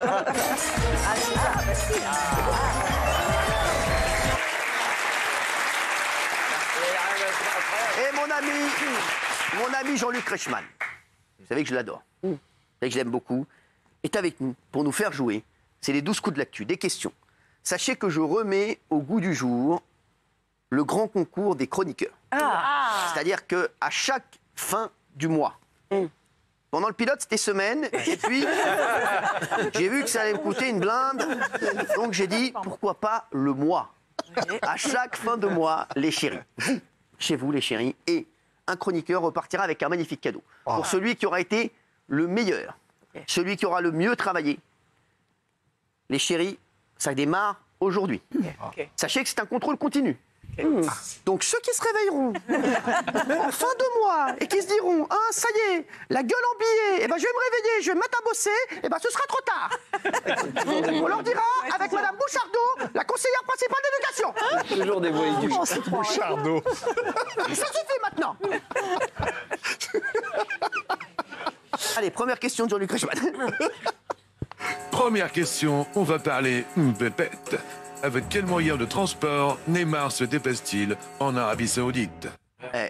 Et mon ami Jean-Luc Reichmann, vous savez que je l'adore, vous savez que je l'aime beaucoup, est avec nous pour nous faire jouer. C'est les 12 coups de l'actu, des questions. Sachez que je remets au goût du jour le grand concours des chroniqueurs. C'est-à-dire qu'à chaque fin du mois, pendant le pilote, c'était semaine, et puis j'ai vu que ça allait me coûter une blinde, donc j'ai dit, pourquoi pas le mois. À chaque fin de mois, les chéris, chez vous les chéris, et un chroniqueur repartira avec un magnifique cadeau. Pour celui qui aura été le meilleur, celui qui aura le mieux travaillé. Les chéris, ça démarre aujourd'hui. Sachez que c'est un contrôle continu. Donc ceux qui se réveilleront en fin de mois et qui se diront « Ah, ça y est, la gueule en billet, je vais me réveiller, je vais me mettre à bosser, ce sera trop tard !» On leur dira avec Madame Bouchardot, la conseillère principale d'éducation. Toujours des voix éduques. Bouchardot. Ça suffit maintenant. Allez, première question de Jean-Luc Reichmann. Première question, on va parler pépette. Avec quel moyen de transport Neymar se déplace-t-il en Arabie Saoudite?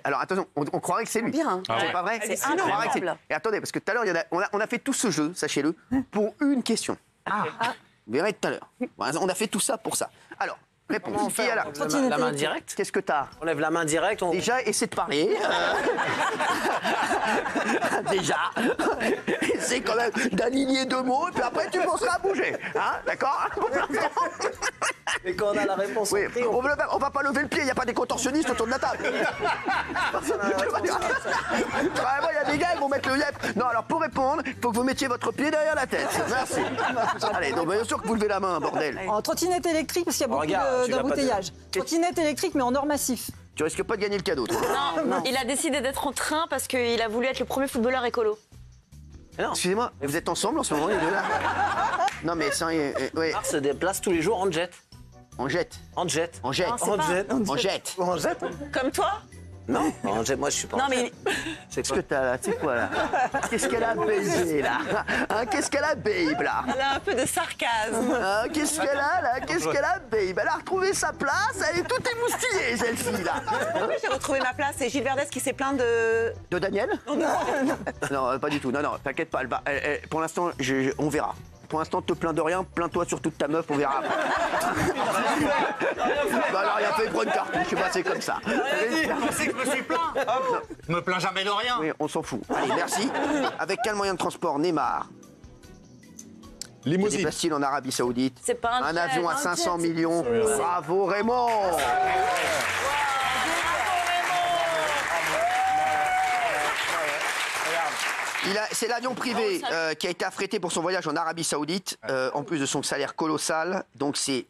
Alors attention, on croirait que c'est lui. Bien. C'est pas vrai? C'est On croirait que c'est lui. incroyable. Et attendez, parce que tout à l'heure, on a fait tout ce jeu, sachez-le, pour une question. Vous verrez tout à l'heure. On a fait tout ça pour ça. Alors, réponse. Qui est là? La main directe. Qu'est-ce que t'as? On lève la main directe. On... Déjà, essaie de parler. Déjà. Essaie quand même d'aligner deux mots, et puis après, tu penseras à bouger. Hein, d'accord? Et quand on a la réponse, Oui, on crie, on va pas lever le pied, il n'y a pas des contorsionnistes autour de la table. Vraiment, il y a des gars, ils vont mettre le yep. Non, alors pour répondre, il faut que vous mettiez votre pied derrière la tête. Merci. Allez, donc bien sûr que vous levez la main, bordel. En trottinette électrique, parce qu'il y a beaucoup Regarde, tu l'as pas d'embouteillages. Trottinette électrique, mais en or massif. Tu risques pas de gagner le cadeau, toi. Non, il a décidé d'être en train parce qu'il a voulu être le premier footballeur écolo. Excusez-moi, vous êtes ensemble en ce moment, les deux là? Non, mais ça, ouais. Neymar se déplace tous les jours en jet. On jette. En jet. On jette. En jet. On jette. En jet. Comme toi? Non, en jet, moi je suis pas. Non, en jet. mais Qu'est-ce que t'as là? C'est quoi là? Qu'est-ce qu'elle a baisé là? Hein, qu'est-ce qu'elle a babe là? elle a un peu de sarcasme. Hein, qu'est-ce qu'elle a là? Qu'est-ce qu'elle a babe? Elle a retrouvé sa place, elle est toute émoustillée celle-ci là. J'ai retrouvé ma place. C'est Gilles Verdez qui s'est plaint de... De Daniel? Non, pas du tout. Non, t'inquiète pas. Pour l'instant, on verra. Pour l'instant, te plains de rien, plains-toi surtout de ta meuf, on verra après. Bah alors, il a fait prendre une carte, je suis passé comme ça. C'est que je me suis plaint. Je me plains jamais de rien. Oui, on s'en fout. Allez, merci. Avec quel moyen de transport Neymar se Limousine. déplace-t-il en Arabie Saoudite? C'est pas un jet, avion à un 500 jet. millions. Bravo Raymond. C'est l'avion privé qui a été affrété pour son voyage en Arabie Saoudite, en plus de son salaire colossal. Donc il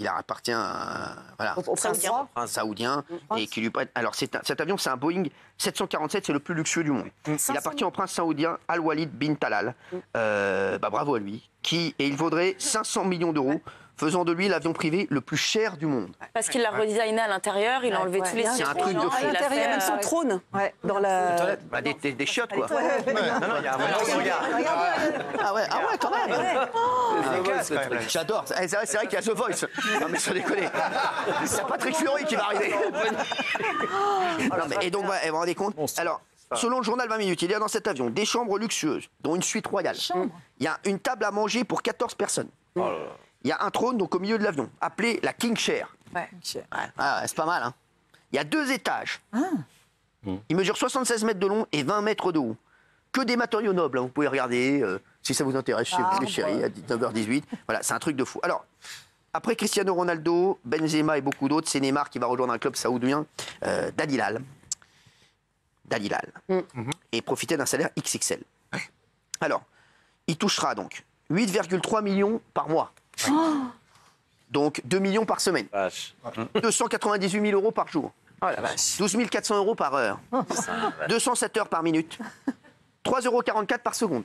appartient à Au prince roi. un Saoudien et qui lui prête. Alors cet avion, c'est un Boeing 747, c'est le plus luxueux du monde. Il appartient au prince saoudien Al-Walid bin Talal. Bravo à lui. Et il vaudrait 500 millions d'euros, faisant de lui l'avion privé le plus cher du monde. Parce qu'il l'a redesigné à l'intérieur, il a enlevé tous les C'est un truc de fou. il a l'intérieur, fait, même son trône. Ouais, dans la... Des chiottes quoi. Non, il y a Ah ouais, quand même. C'est quand même. J'adore. C'est vrai qu'il y a The Voice. Non mais sans déconner. C'est Patrick Fiori qui va arriver. Non, mais, et donc, vous vous rendez compte? Alors, selon le journal 20 minutes, il y a dans cet avion des chambres luxueuses, dont une suite royale. Il y a une table à manger pour 14 personnes. Il y a un trône donc au milieu de l'avion, appelé la King Chair. Ouais. C'est pas mal, hein. Il y a 2 étages. Il mesure 76 mètres de long et 20 mètres de haut. Que des matériaux nobles, hein. Vous pouvez regarder si ça vous intéresse chez vous, les chéris, à 19h18. Voilà, c'est un truc de fou. Alors, après Cristiano Ronaldo, Benzema et beaucoup d'autres, c'est Neymar qui va rejoindre un club saoudien d'Al Hilal. Et profiter d'un salaire XXL. Alors, il touchera donc 8,3 millions par mois. Donc 2 millions par semaine. 298 000 euros par jour. 12 400 euros par heure. 207 heures par minute. 3,44 € par seconde.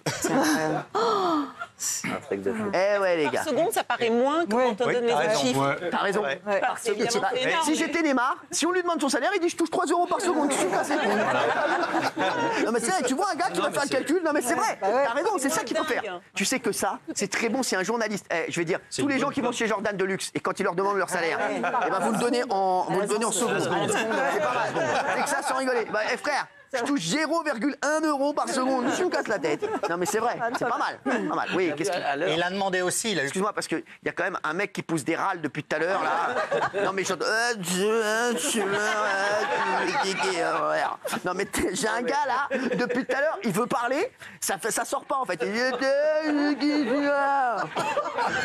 truc de fou. Eh ouais, les gars. Par seconde, ça paraît moins que quand on donne les autres chiffres. T'as raison. Par seconde, c'est énorme. Si j'étais Neymar, si on lui demande son salaire, il dit je touche 3 € par seconde. Je suis cassé. Non mais c'est vrai, tu vois un gars qui va faire le calcul. Non mais c'est vrai, t'as raison, c'est ça qu'il faut faire. Tu sais que ça, c'est très bon si un journaliste. Je vais dire, tous les gens qui vont chez Jordan Deluxe et quand ils leur demandent leur salaire, eh ben vous le donnez en secondes. C'est pas mal. C'est que ça sans rigoler. Bah, frère. Je touche 0,1 € par seconde. Je me casse la tête. Non, mais c'est vrai, c'est pas mal. Pas mal. Oui, qu'est-ce qu'il Et il a demandé aussi. Il a eu... Excuse-moi, parce qu'il y a quand même un mec qui pousse des râles depuis tout à l'heure, là. Non, mais je... Non, mais j'ai un gars, là, depuis tout à l'heure, il veut parler, ça sort pas, en fait. Il dit...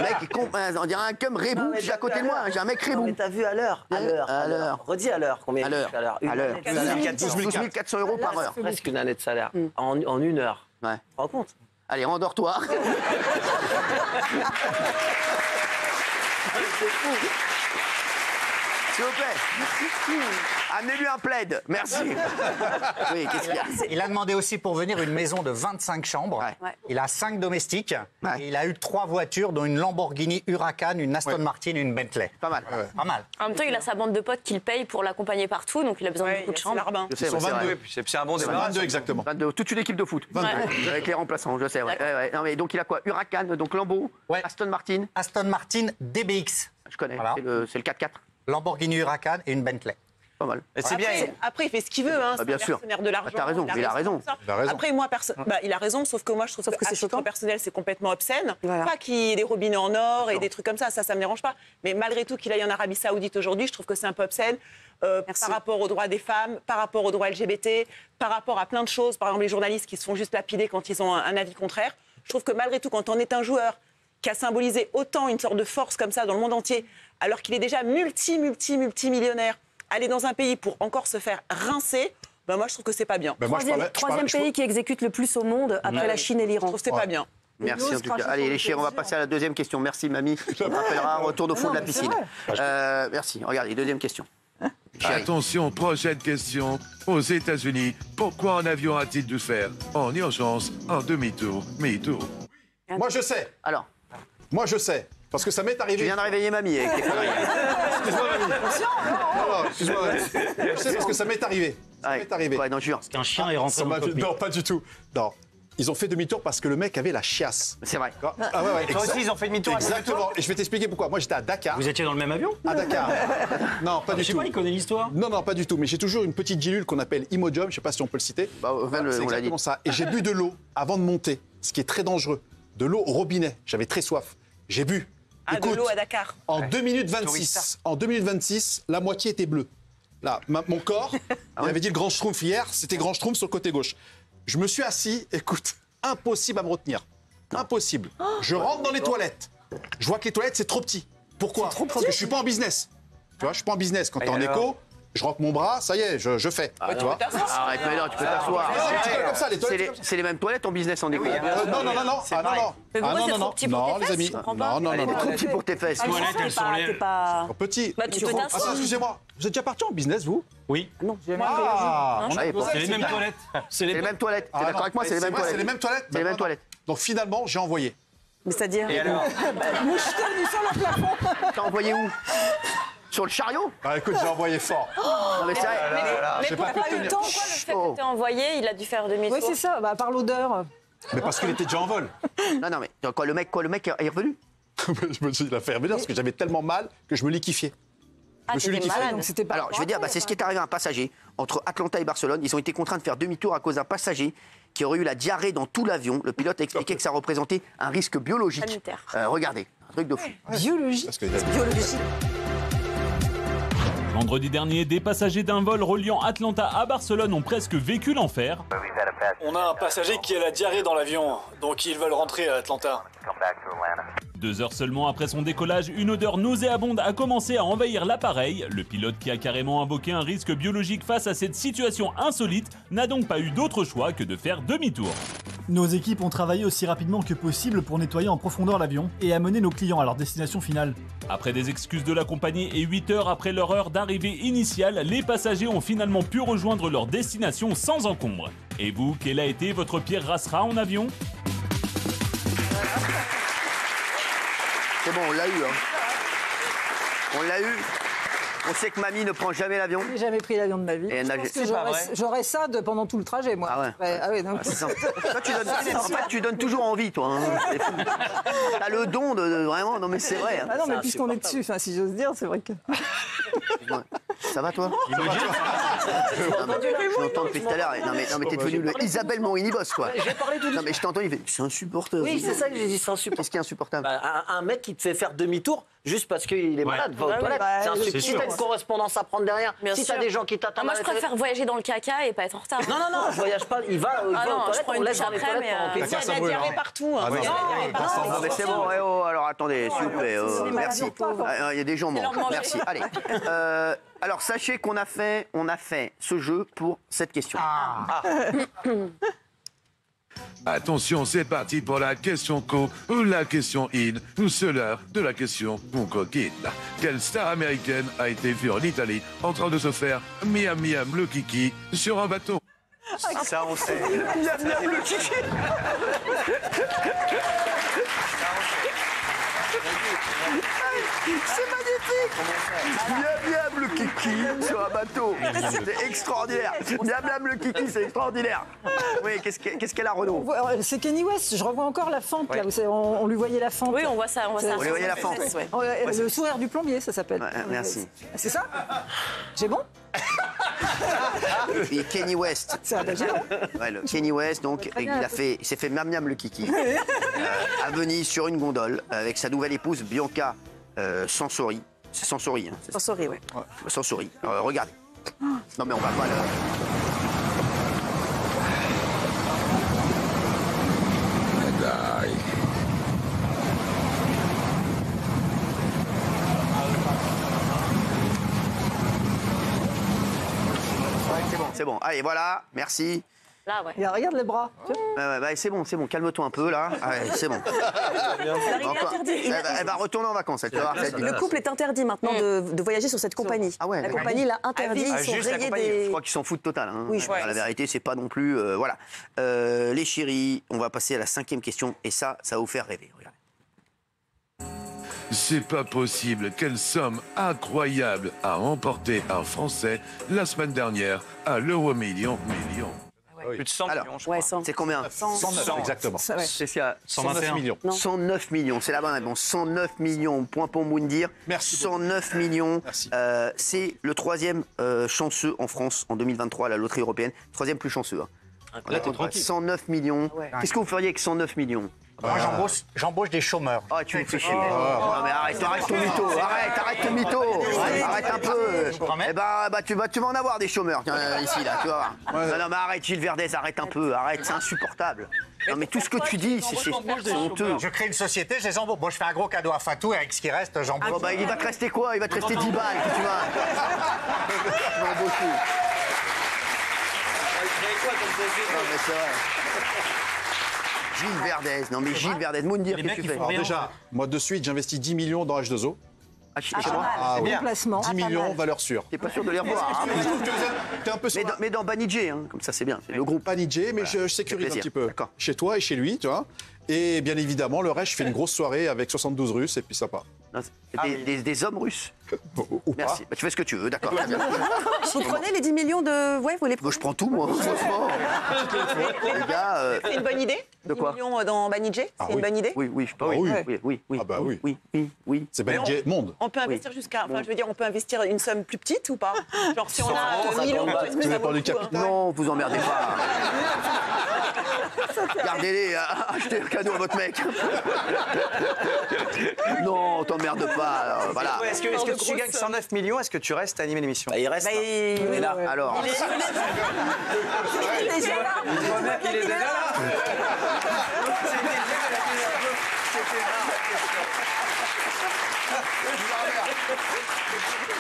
Mec, on dirait un cum rebou, j'ai à côté de moi, j'ai un mec rebou. Mais t'as vu à l'heure. Redis à l'heure. Combien À l'heure. 12 400 € par heure. Presque une année de salaire. En 1 heure. Ouais. Tu te rends compte? Allez, rendors-toi. S'il vous plaît. Amenez-lui un plaid. Merci. Oui, qu'est-ce qu'il y a? Il a demandé aussi pour venir une maison de 25 chambres. Ouais. Il a 5 domestiques. Ouais. Et il a eu 3 voitures, dont une Lamborghini Huracan, une Aston Martin et une Bentley. Pas mal. Pas mal. En même temps, il a sa bande de potes qui le payent pour l'accompagner partout, donc il a besoin de beaucoup de chambres. Je sais, Ils sont c'est vrai. 22. C'est un bon débat. 22 exactement. 22, toute une équipe de foot. 22. Avec les remplaçants, je sais. Ouais. Ouais. Non, mais donc il a quoi? Huracan, donc Lambo, Ouais. Aston Martin. Aston Martin DBX. Je connais, Voilà. c'est le 4x4. Lamborghini Huracan et une Bentley. Pas mal. Et c'est bien. Après, il fait ce qu'il veut. Hein, Ah, bien c'est un sûr. mercenaire de l'argent. T'as raison, il a raison. tout ça. Il a raison. Après, moi, il a raison, sauf que moi, je trouve Sauf que que c'est à titre choquant. personnel, c'est complètement obscène. Voilà. Pas qu'il y ait des robinets en or et des trucs comme ça me dérange pas. Mais malgré tout, qu'il aille en Arabie Saoudite aujourd'hui, je trouve que c'est un peu obscène. Par rapport aux droits des femmes, par rapport aux droits LGBT, par rapport à plein de choses. Par exemple, les journalistes qui se font juste lapider quand ils ont un avis contraire. Je trouve que malgré tout, quand on est un joueur qui a symbolisé autant une sorte de force comme ça dans le monde entier, alors qu'il est déjà multimillionnaire, aller dans un pays pour encore se faire rincer, ben moi je trouve que c'est pas bien. Ben moi, je parlais- Troisième pays qui exécute le plus au monde après la Chine et Je l'Iran. trouve que c'est pas bien. Merci en tout cas. Allez les chéris, on va passer à la deuxième question. Merci mamie. On rappellera, retour au fond de la piscine. Merci. Regardez, deuxième question. Chérie. Attention, prochaine question. Aux États-Unis, pourquoi un avion a-t-il dû faire en urgence un demi-tour, Moi, je sais. Alors, Moi, je sais. Parce que ça m'est tu arrivé. viens de réveiller mamie avec tes conneries. Excuse-moi, mamie. Non, excuse-moi, mamie. Je sais parce que ça m'est arrivé. Ça Ouais. m'est arrivé. Ouais, non, jure. Qu'un chien est rentré Ça dans m'a- le cockpit. Non, pas du tout. Non. Ils ont fait demi-tour parce que le mec avait la chiasse. C'est vrai. Ah ouais, Toi aussi, ils ont fait demi-tour. Exactement. Et je vais t'expliquer pourquoi. Moi, j'étais à Dakar. Vous étiez dans le même avion? À Dakar. Non, pas Je du sais tout. pas, il connaît l'histoire. Non, pas du tout. Mais j'ai toujours une petite gélule qu'on appelle Imodium. Je sais pas si on peut le citer. Bah, Voilà, c'est on l'a dit. exactement ça. Et j'ai bu de l'eau avant de monter, ce qui est très dangereux. De l'eau au robinet. J'avais très soif. J'ai bu. Ah, de Écoute, l'eau à Dakar. En 2 minutes Tourista. 26, la moitié était bleue. Là, mon corps, on avait dit le grand schtroumpf hier, c'était grand schtroumpf sur le côté gauche. Je me suis assis, écoute, impossible à me retenir. Impossible. Je rentre dans les toilettes. Je vois que les toilettes, c'est trop petit. Pourquoi? Parce que je suis pas en business. Tu vois, je suis pas en business. Quand t'es en écho, je rentre mon bras, ça y est, je fais. tu vois. Arrête, mais non, tu peux t'asseoir. Non, tu fais comme ça, les toilettes, c'est comme ça. C'est les mêmes toilettes en business en éco. Non. Ah non, non. Mais pourquoi c'est trop petit pour Non, tes les fesses? amis. Je comprends pas. Non. Elle est trop petit pour tes fesses. Toilettes, elles sont les... T'es pas... Trop petit. Bah, tu peux t'asseoir. Attends, excusez-moi. Vous êtes déjà parti en business, vous? Oui. Non, jamais. Ah, Ah, et pour- C'est les mêmes toilettes. C'est C'est les les mêmes toilettes. T'es Ah, d'accord non. avec moi? C'est les mêmes vrai, toilettes. C'est les mêmes toilettes. C'est les mêmes toilettes. Donc finalement, j'ai envoyé. Mais c'est-à-dire... Et alors? T'as envoyé où? Sur le chariot? Ah, écoute, j'ai envoyé fort. Non, mais c'est vrai. Mais J'ai pas pourquoi pu le tenir. temps, quoi, le fait que t'es envoyé, il a dû faire demi-tour. Oui, c'est ça, bah, par l'odeur. Mais parce qu'il était déjà en vol. Non, mais quoi, le mec est revenu? Je me suis dit, il a fait revenir parce que j'avais tellement mal que je me liquifiais. Ah, me suis t'étais liquéfié. malade. Donc c'était pas. Alors, je vais dire, c'est ce qui est arrivé à un passager entre Atlanta et Barcelone. Ils ont été contraints de faire demi-tour à cause d'un passager qui aurait eu la diarrhée dans tout l'avion. Le pilote a expliqué que ça représentait un risque biologique. Sanitaire. Regardez, un truc de fou. Biologie. Parce que il a- Biologie. Vendredi dernier, des passagers d'un vol reliant Atlanta à Barcelone ont presque vécu l'enfer. On a un passager qui a la diarrhée dans l'avion, donc ils veulent rentrer à Atlanta. 2 heures seulement après son décollage, une odeur nauséabonde a commencé à envahir l'appareil. Le pilote, qui a carrément invoqué un risque biologique face à cette situation insolite, n'a donc pas eu d'autre choix que de faire demi-tour. Nos équipes ont travaillé aussi rapidement que possible pour nettoyer en profondeur l'avion et amener nos clients à leur destination finale. Après des excuses de la compagnie et 8 heures après leur heure d'arrivée initiale, les passagers ont finalement pu rejoindre leur destination sans encombre. Et vous, quelle a été votre pire rasera en avion ? C'est bon, on l'a eu. Hein. On l'a eu. On sait que mamie ne prend jamais l'avion. J'ai jamais pris l'avion de ma vie. Et Je pense que j'aurais ça pendant tout le trajet, moi. Ah ouais. Ah ouais, donc... Toi, tu donnes toujours envie, toi. Hein. T'as le don de vraiment. Non, mais c'est vrai. Hein. Ah non, mais puisqu'on est dessus, enfin, si j'ose dire, c'est vrai que. Ça va, toi? Je l'entends depuis tout à l'heure. Non, mais t'es devenu le Isabelle Morini-Boss, quoi. J'ai parlé tout de Non, mais je t'entends, il fait. C'est insupportable. Oui, c'est ça que j'ai dit, c'est insupportable. Qu'est-ce qui est insupportable? Un mec qui te fait faire demi-tour juste parce qu'il est malade, va aux toilettes. C'est insupportable. Si t'as une correspondance à prendre derrière, si t'as des gens qui t'attendent. Moi, je préfère voyager dans le caca et pas être en retard. Non, je voyage pas. Il va aux toilettes, on laisse dans les toilettes pendant Il y a de la diarrhée partout. Non, mais c'est bon. Alors attendez, s'il vous plaît. Merci. Il y a des gens morts. Merci. Allez. Alors sachez qu'on a fait ce jeu pour cette question. Attention, c'est parti pour la question co ou la question in, ou c'est l'heure de la question con coquine. Quelle star américaine a été vue en Italie en train de se faire miam miam le kiki sur un bateau? Ça, on sait. Miam miam le kiki. C'est magnifique. Miam miam le kiki sur un bateau. C'est extraordinaire. Miam miam le kiki, c'est extraordinaire. Oui, qu'est-ce qu'elle a, Renaud? C'est Kenny West, je revois encore la fente, là. Vous savez, on lui voyait la fente. Oui, on voit ça. On lui voyait la fente. Le sourire du plombier, ça s'appelle. Merci. C'est ça? J'ai bon? Et Kenny West. C'est un géant. Ouais, Kenny West, donc, il s'est fait miam miam le kiki à Venise sur une gondole avec sa nouvelle épouse Bianca Sansori. C'est Sansori, hein. Sansori, oui. Sansori. Regardez. Non mais on va pas le... C'est bon. Allez, voilà. Merci. Là, ouais. Regarde les bras. C'est bon. Calme-toi un peu, là. Allez, c'est bon. Elle va retourner en vacances, tu vas voir. Le couple est interdit maintenant de voyager sur cette compagnie. Ah ouais, la compagnie l'a interdit. Ils sont rayés des... Je crois qu'ils s'en foutent total. Hein. Oui, La vérité, c'est pas non plus... voilà. Les chéris, on va passer à la 5e question. Et ça va vous faire rêver. Regardez. C'est pas possible. Quelle somme incroyable a remporté un Français la semaine dernière à l'euro million. Plus de 100 millions, je crois. Ouais, 100. C'est combien? 109, exactement. C'est ce qu'il y a. 121 millions. 109 millions, c'est la bonne réponse. 109 millions, point pour Moundir. Merci. 109 millions. Merci. C'est le 3e chanceux en France en 2023 à la loterie européenne. 3e plus chanceux. Hein. Là, t'es tranquille. 109 millions. Qu'est-ce que vous feriez avec 109 millions? Moi, j'embauche des chômeurs. Ah, tu me fais chier. Non, mais arrête ton mytho. Arrête ton mytho. Arrête un peu. Eh ben, tu vas en avoir des chômeurs ici, là, tu vois. Non, mais arrête, Gilles Verdez, arrête un peu. Arrête, c'est insupportable. Non, mais tout ce que tu dis, c'est honteux. Je crée une société, je les embauche. Bon, je fais un gros cadeau à Fatou et avec ce qui reste, j'embauche. Bon, il va te rester quoi? Il va te rester 10 balles, que tu vas. Non, beaucoup. Non, mais c'est vrai. Gilles Verdez. Non, mais Gilles Verdez, Moundir, qu'est-ce que tu fais? Alors déjà, moi de suite, j'investis 10 millions dans H2O. Ah, chez moi? Ah, Bon placement. 10 millions, valeur sûre. T'es pas sûr de les revoir. T'es un peu sur Mais dans Banijé, hein, comme ça c'est bien. C'est le groupe. Panidjé, mais je sécurise un plaisir. petit peu. D'accord. Chez toi et chez lui, tu vois. Et bien évidemment, le reste, je fais une grosse soirée avec 72 Russes et puis ça part. Des hommes russes. Ou pas. Merci. Bah, tu fais ce que tu veux, d'accord. Très bien. Vous prenez les 10 millions de... Ouais, vous les Moi, je prends tout, moi. Franchement. Les gars. C'est une bonne idée? De quoi? 10 millions dans Banijé, c'est une bonne idée? Oui, je pense. Oui. Ah bah oui. Oui. C'est Banijé Monde. On peut investir jusqu'à... Enfin, je veux dire, on peut investir une somme plus petite ou pas? Genre, si on a 1000 euros, est-ce que Ça ça dépend vaut le du coup, capital. Non, vous emmerdez pas. Gardez-les, achetez un cadeau à votre mec. Non, t'emmerdes pas. Voilà. Est-ce que tu gagnes 109 millions, est-ce que tu restes à animer l'émission? Il reste. il est là. Alors. Il est déjà là. Il est déjà là.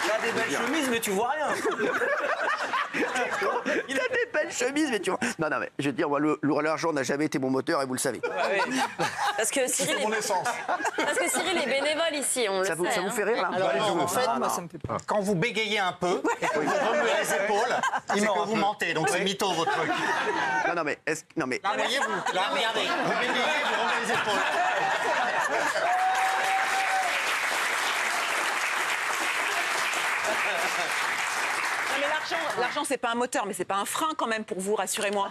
Il a des belles chemises, mais tu vois rien. Il a des belles chemises, mais tu vois. Non, mais je veux dire, moi, l'argent n'a jamais été mon moteur et vous le savez. Parce que Cyril est bénévole ici, on le sait. Ça vous fait rire, là? Alors, en fait, quand vous bégayez un peu et que vous remuez les épaules, c'est que vous mentez. Donc, c'est mytho, votre truc. Non, mais est-ce que. Non, mais. Là, voyez-vous, là, regardez. Vous bégayez, vous remuez les épaules. Non, mais l'argent, c'est pas un moteur, mais c'est pas un frein quand même pour vous, rassurez-moi.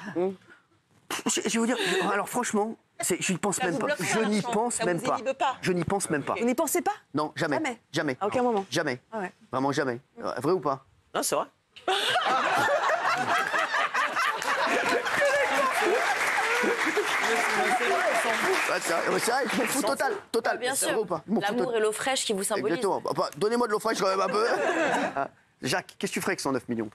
Je vais vous dire, alors franchement, je n'y pense Ça même vous pas. bloque Je pas, n'y l'argent. pense Ça même vous pas. inhibe pas. Je n'y pense même pas. Vous n'y pensez pas? Non, jamais. Jamais. À aucun moment. Jamais. Ah ouais. Vraiment jamais. Vrai ou pas? Non, c'est vrai. C'est vrai, je m'en fous total. Total. Bien C'est sûr. vrai ou pas? Je m'en fous L'amour total. et l'eau fraîche qui vous symbolisent. Exactement. Donnez-moi de l'eau fraîche quand même un peu. Ah, Jacques, qu'est-ce que tu ferais avec 109 millions?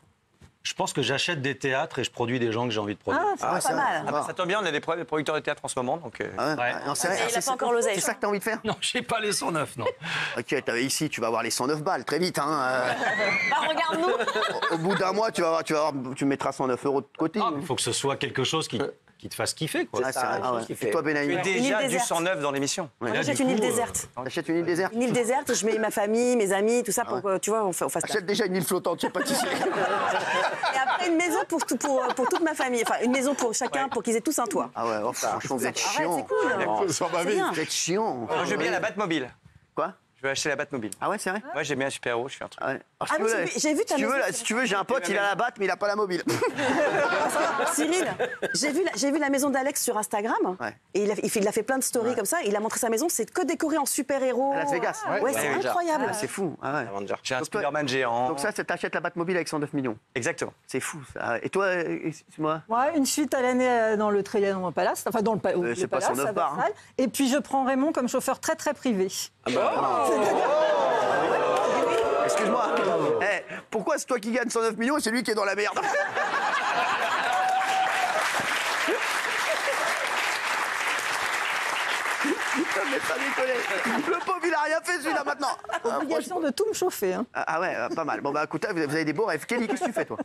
Je pense que j'achète des théâtres et je produis des gens que j'ai envie de produire. Ah, c'est pas mal. Ah bah, ça tombe bien, on a des producteurs de théâtre en ce moment. Donc, Non, c'est vrai. il a pas encore l'oseille. C'est ça que t'as envie de faire? Non, j'ai pas les 109, non. Ok, ici, tu vas avoir les 109 balles très vite. Hein. Bah, regarde-nous. Au bout d'un mois, tu mettras 109 € de côté. Il faut que ce soit quelque chose qui te fasse kiffer, quoi. Ah, c'est vrai. Et toi, tu Benaïm? es déjà île du déserte. 109 dans l'émission. Moi, j'achète une île déserte. T'achètes une île déserte? Une île déserte, je mets ma famille, mes amis, tout ça pour que, tu vois, on fasse ça. Achète déjà une île flottante, je sais pas qui c'est. Et après, une maison pour toute ma famille. Enfin, une maison pour chacun, pour qu'ils aient tous un toit. Ah ouais, franchement, vous êtes chiant. Arrête, c'est cool. C'est bien. Vous êtes chiant. Moi, j'aime bien la Batmobile. Quoi? Je vais acheter la Batmobile. Ah ouais, c'est vrai? Moi, j'aime bien un super-héros, je fais un truc. Ah ouais. Alors, Ah, mais j'ai vu ta maison. si tu veux, j'ai un pote, il a la batte, mais il a pas la mobile. Cyril, j'ai vu la maison d'Alex sur Instagram. Ouais. Et il a fait plein de stories comme ça. Il a montré sa maison, c'est que décoré en super-héros. À Las Vegas. Ouais, c'est incroyable. Ah, c'est fou. Ah ouais. J'ai un Donc, toi- Spider-Man géant. Donc ça, t'achètes la Batmobile avec 109 millions. Exactement. C'est fou, ça. Et toi, excuse-moi? Moi, une suite à l'année dans le Trianon Palace, enfin dans le c'est pas Palace 109 à bars, hein. Versailles. Et puis je prends Raymond comme chauffeur très très privé. Excuse-moi. Pourquoi c'est toi qui gagne 109 millions et c'est lui qui est dans la merde? Mais pas déconner. Le pauvre, il a rien fait celui-là maintenant. Obligation de tout me chauffer. Hein. Ah ouais, pas mal. Bon bah écoutez, vous avez des beaux rêves. Kelly, qu'est-ce que tu fais toi?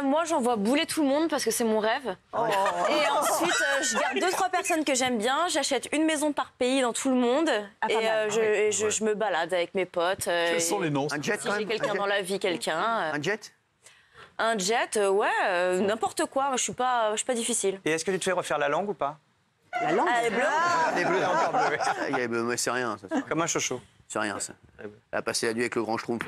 Moi, j'envoie bouler tout le monde parce que c'est mon rêve. Et ensuite, je garde 2-3 personnes que j'aime bien. J'achète une maison par pays dans tout le monde. Je me balade avec mes potes. Quels sont les noms? Un jet Si quand j'ai même? quelqu'un dans la vie, quelqu'un. Un jet? Un jet, ouais, n'importe quoi. Moi, je suis pas difficile. Et est-ce que tu te fais refaire la langue ou pas? La langue. Elle est bleue. Des bleus, encore bleu. Il est bleu, mais c'est rien ça. Comme un chocho. C'est rien ça. Elle a passé la nuit avec le grand schtroumpf.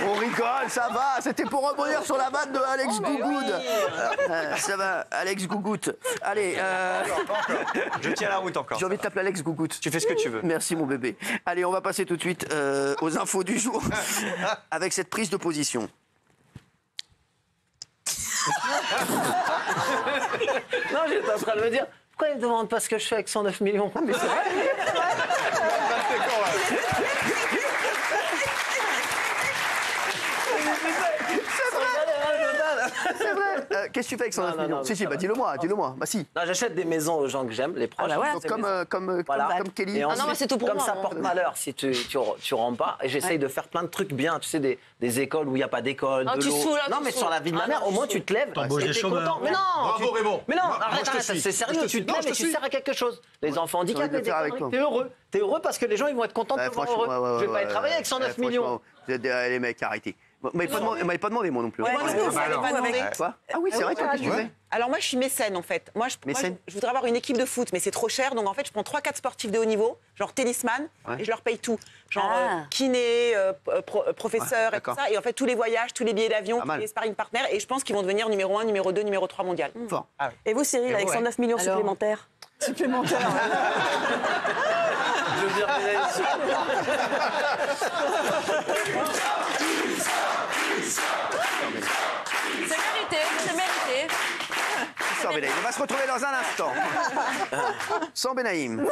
On rigole, ça va. C'était pour rebondir sur la vanne de Alex Gougoud. Ça va, Alex Gougout. Allez, Je tiens la route encore. j'ai envie de t'appeler Alex Gougout. Tu fais ce que tu veux. Merci mon bébé. Allez, on va passer tout de suite aux infos du jour avec cette prise de position. Non, j'étais en train de me dire, pourquoi il ne demande pas ce que je fais avec 109 millions? Mais c'est vrai. C'est vrai. Qu'est-ce que tu fais avec 109 Non, millions? non, Si, ça va. dis-le-moi. Non, j'achète des maisons aux gens que j'aime, les proches. Donc, comme Kelly. Et non, ensuite, mais c'est tout pour comme moi, ça hein. porte malheur si tu rends pas. Et j'essaye de faire plein de trucs bien. Tu sais, des écoles où il n'y a pas d'école, Ah, de tu l'eau. saoules, Non, tu mais saoules. sur la vie de ma Ah, mère, non, au moins tu tu te lèves. T'embauches et des t'es chômeurs. content. Mais non, Bravo Raymond. mais non, Moi, arrête, je te suis. c'est sérieux. Moi, je Tu te lèves te et tu suis. sers à quelque chose. Les enfants J'ai envie de handicapés, le faire avec toi. t'es heureux. T'es heureux parce que les gens ils vont être contents de te voir heureux. Je vais pas y travailler avec 109 millions. Vous êtes les mecs, arrêtez. Vous m'avez pas demandé, moi non plus. Ouais, moi, je Quoi? pas demandé. Ah oui, c'est vrai, toi, qu'est-ce que tu fais? Alors moi, je suis mécène en fait. Moi, Mécène. je voudrais avoir une équipe de foot, mais c'est trop cher. Donc en fait, je prends 3-4 sportifs de haut niveau, genre tennisman, et je leur paye tout. Genre kiné, professeur et tout d'accord. ça. Et en fait, tous les voyages, tous les billets d'avion, Pas tous mal. les sparring partners. Et je pense qu'ils vont devenir numéro 1, numéro 2, numéro 3 mondial. Fort. Et vous, Cyril, avec 109 millions supplémentaires? Supplémentaire. Je veux dire, C'est mérité. Sans Benaïm. On va se retrouver dans un instant. Sans Benaïm.